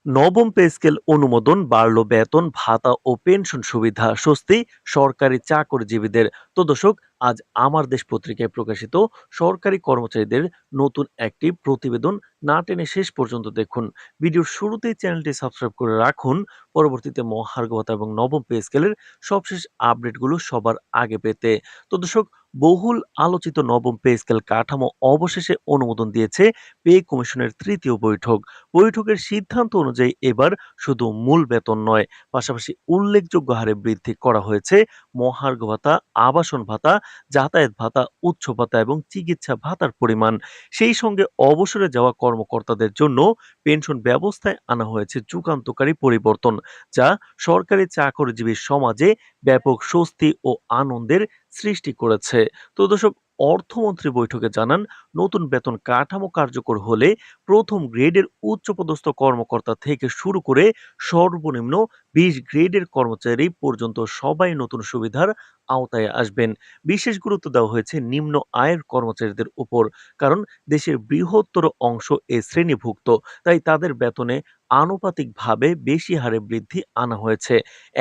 নবম pay scale অনুমোদন বাড়ল বেতন ভাতা ও পেনশন সুবিধা স্বস্তি সরকারি চাকরিজীবীদের। তো দর্শক, আজ আমার দেশ পত্রিকায় প্রকাশিত সরকারি কর্মচারীদের নতুন একটি প্রতিবেদন। না টেনে শেষ পর্যন্ত দেখুন। ভিডিওর শুরুতেই চ্যানেলটি সাবস্ক্রাইব করে রাখুন পরবর্তীতে মহার্ঘ ভাতা এবং নবম পে স্কেলের সবশেষ আপডেটগুলো সবার আগে পেতে। তো দর্শক, বহুল আলোচিত নবম পে স্কেল কাঠামো অবশেষে অনুমোদন দিয়েছে পে কমিশনের তৃতীয় বৈঠক। বৈঠকের সিদ্ধান্ত অনুযায়ী এবার শুধু মূল বেতন নয়, পাশাপাশি উল্লেখযোগ্য হারে বৃদ্ধি করা হয়েছে মহার্ঘ ভাতা, আবাসন ভাতা, যাতায়াত ভাতা, উৎস ভাতা এবং চিকিৎসা ভাতার পরিমাণ। সেই সঙ্গে অবসরে যাওয়া কর্মকর্তাদের জন্য পেনশন ব্যবস্থায় আনা হয়েছে যুগান্তকারী পরিবর্তন, যা সরকারি চাকরিজীবী সমাজে ব্যাপক স্বস্তি ও আনন্দের সৃষ্টি করেছে। তো দর্শক, অর্থমন্ত্রী বৈঠকে জানান, নতুন বেতন কাঠামো কার্যকর হলে প্রথম গ্রেডের উচ্চপদস্থ কর্মকর্তা থেকে শুরু করে সর্বনিম্ন ২০ গ্রেডের কর্মচারী পর্যন্ত সবাই নতুন সুবিধার আওতায় আসবেন। বিশেষ গুরুত্ব দেওয়া হয়েছে নিম্ন আয়ের কর্মচারীদের উপর, কারণ দেশের বৃহত্তর অংশ এ শ্রেণীভুক্ত। তাই তাদের বেতনে আনুপাতিকভাবে বেশি হারে বৃদ্ধি আনা হয়েছে।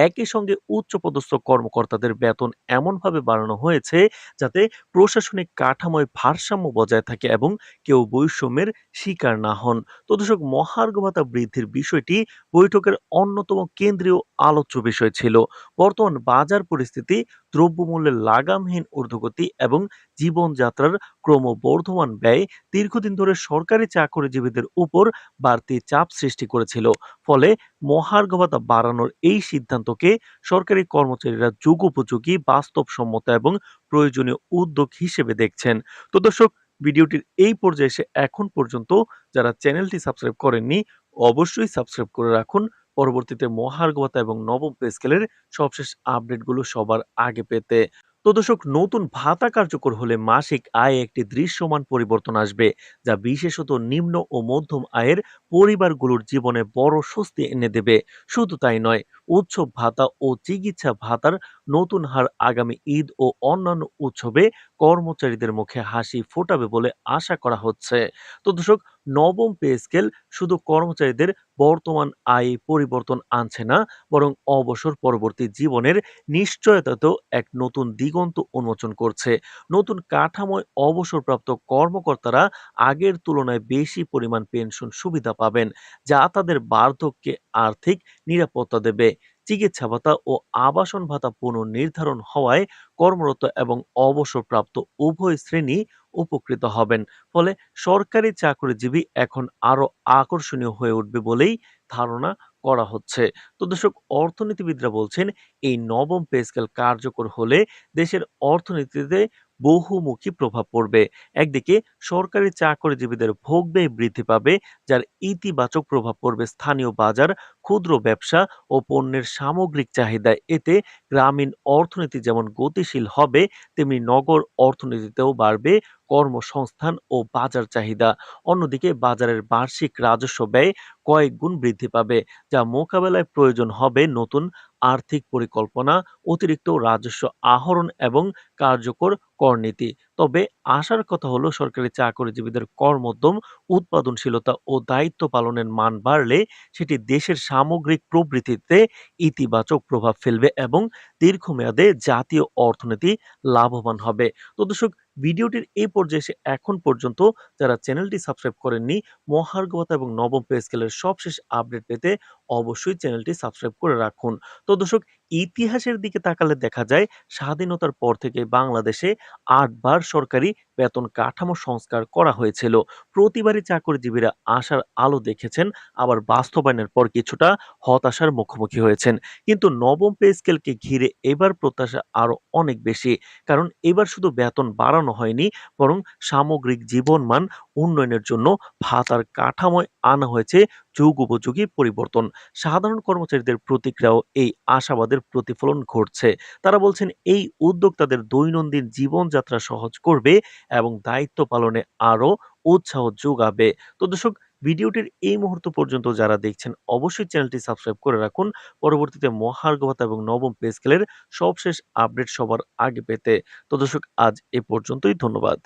একই সঙ্গে উচ্চপদস্থ কর্মকর্তাদের বেতন এমনভাবে বাড়ানো হয়েছে যাতে প্রশাসনিক কাঠামোয় ভারসাম্য বজায় থাকে এবং কেউ বৈষম্যের শিকার না হন। তো দর্শক, মহার্ঘ ভাতা বৃদ্ধির বিষয়টি বৈঠকের অন্যতম কেন্দ্রীয় আলোচ্য বিষয় ছিল। বর্তমান বাজার পরিস্থিতি, দ্রব্যমূল্যের লাগামহীন ঊর্ধ্বগতি এবং জীবনযাত্রার ক্রমবর্ধমান ব্যয় দীর্ঘদিন ধরে সরকারি চাকরিজীবীদের উপর বাড়তি চাপ সৃষ্টি করেছিল। ফলে মহার্ঘ ভাতা বাড়ানোর এই সিদ্ধান্তকে সরকারি কর্মচারীরা যুগোপযোগী, বাস্তবসম্মত এবং প্রয়োজনীয় উদ্যোগ হিসেবে দেখছেন। তো দর্শক, ভিডিওটির এই পর্যায়ে এসে এখন পর্যন্ত যারা চ্যানেলটি সাবস্ক্রাইব করেননি, অবশ্যই সাবস্ক্রাইব করে রাখুন পরবর্তীতে মহার্ঘ ভাতা এবং নবম পে স্কেলের সবশেষ আপডেটগুলো সবার আগে পেতে। তো দর্শক, নতুন ভাতা কার্যকর হলে মাসিক আয়ে একটি দৃশ্যমান পরিবর্তন আসবে, যা বিশেষত নিম্ন ও মধ্যম আয়ের পরিবারগুলোর জীবনে বড় স্বস্তি এনে দেবে। শুধু তাই নয়, উৎসব ভাতা ও চিকিৎসা ভাতার নতুন হার আগামী ঈদ ও অন্যান্য উৎসবে কর্মচারীদের মুখে হাসি ফোটাবে বলে আশা করা হচ্ছে। তো দর্শক, নবম পে স্কেল শুধু কর্মচারীদের বর্তমান আয়ে পরিবর্তন আনছে না, বরং অবসর পরবর্তী জীবনের নিশ্চয়তাতেও এক নতুন দিগন্ত উন্মোচন করছে। নতুন কাঠামোয় অবসরপ্রাপ্ত কর্মকর্তারা আগের তুলনায় বেশি পরিমাণ পেনশন সুবিধা পাবেন, যা তাদের বার্ধক্যে আর্থিক নিরাপত্তা দেবে। চিকিৎসা ভাতা ও আবাসন ভাতা পুনর্নির্ধারণ হওয়ায় কর্মরত এবং অবসরপ্রাপ্ত উভয় শ্রেণী উপকৃত হবেন। ফলে সরকারি চাকরিজীবী এখন আরো আকর্ষণীয় হয়ে উঠবে বলেই ধারণা করা হচ্ছে। তো দর্শক, অর্থনীতিবিদরা বলছেন, এই নবম পে স্কেল কার্যকর হলে দেশের অর্থনীতিতে বহুমুখী প্রভাব পড়বে। একদিকে সরকারি চাকরিজীবীদের ভোগ ব্যয় বৃদ্ধি পাবে, যার ইতিবাচক প্রভাব পড়বে স্থানীয় বাজার, ক্ষুদ্র ব্যবসা ও পণ্যের সামগ্রিক চাহিদায়। এতে গ্রামীণ অর্থনীতি যেমন গতিশীল হবে, তেমনি নগর অর্থনীতিতেও বাড়বে কর্মসংস্থান ও বাজার চাহিদা। অন্যদিকে বাজারের বার্ষিক রাজস্ব ব্যয় কয়েক গুণ বৃদ্ধি পাবে, যা মোকাবেলায় প্রয়োজন হবে নতুন আর্থিক পরিকল্পনা, অতিরিক্ত রাজস্ব আহরণ এবং কার্যকর করনীতি। তবে আশার কথা হলো, সরকারি চাকরিজীবীদের কর্মোদ্যম, উৎপাদনশীলতা ও দায়িত্ব পালনের মান বাড়লে সেটি দেশের সামগ্রিক প্রবৃদ্ধিতে ইতিবাচক প্রভাব ফেলবে এবং দীর্ঘমেয়াদে জাতীয় অর্থনীতি লাভবান হবে। তো দর্শক, ভিডিওটির এই পর্যায়ে এসে এখন পর্যন্ত যারা চ্যানেলটি সাবস্ক্রাইব করেননি, মহার্ঘ ভাতা এবং নবম পে স্কেলের সবশেষ আপডেট পেতে অবশ্যই চ্যানেলটি সাবস্ক্রাইব করে রাখুন। তো দর্শক, ইতিহাসের দিকে তাকালে দেখা যায় স্বাধীনতার পর থেকে বাংলাদেশে ৮ বার সরকারি বেতন কাঠামো সংস্কার করা হয়েছিল। প্রতিবারই চাকরিজীবীরা আশার আলো দেখেছেন, আবার বাস্তবায়নের পর কিছুটা হতাশার মুখোমুখি হয়েছেন। কিন্তু নবম পে স্কেলকে ঘিরে এবার প্রত্যাশা আরো অনেক বেশি, কারণ এবার শুধু বেতন বাড়ানো হয়নি, বরং সামগ্রিক জীবনমান উন্নয়নের জন্য ভাতার কাঠামোয় আনা হয়েছে যুগোপযোগী পরিবর্তন। সাধারণ কর্মচারীদের প্রতিক্রিয়াও এই আশাবাদের প্রতিফলন ঘটছে। তারা বলছেন, এই উদ্যোগ তাদের দৈনন্দিন জীবনযাত্রা সহজ করবে এবং দায়িত্ব পালনে আরো উৎসাহ যোগাবে। তো দর্শক, ভিডিওটির এই মুহূর্ত পর্যন্ত যারা দেখছেন, অবশ্যই চ্যানেলটি সাবস্ক্রাইব করে রাখুন পরবর্তীতে মহার্ঘ ভাতা এবং নবম পে স্কেলের সবশেষ আপডেট সবার আগে পেতে। তো দর্শক, আজ এ পর্যন্তই। ধন্যবাদ।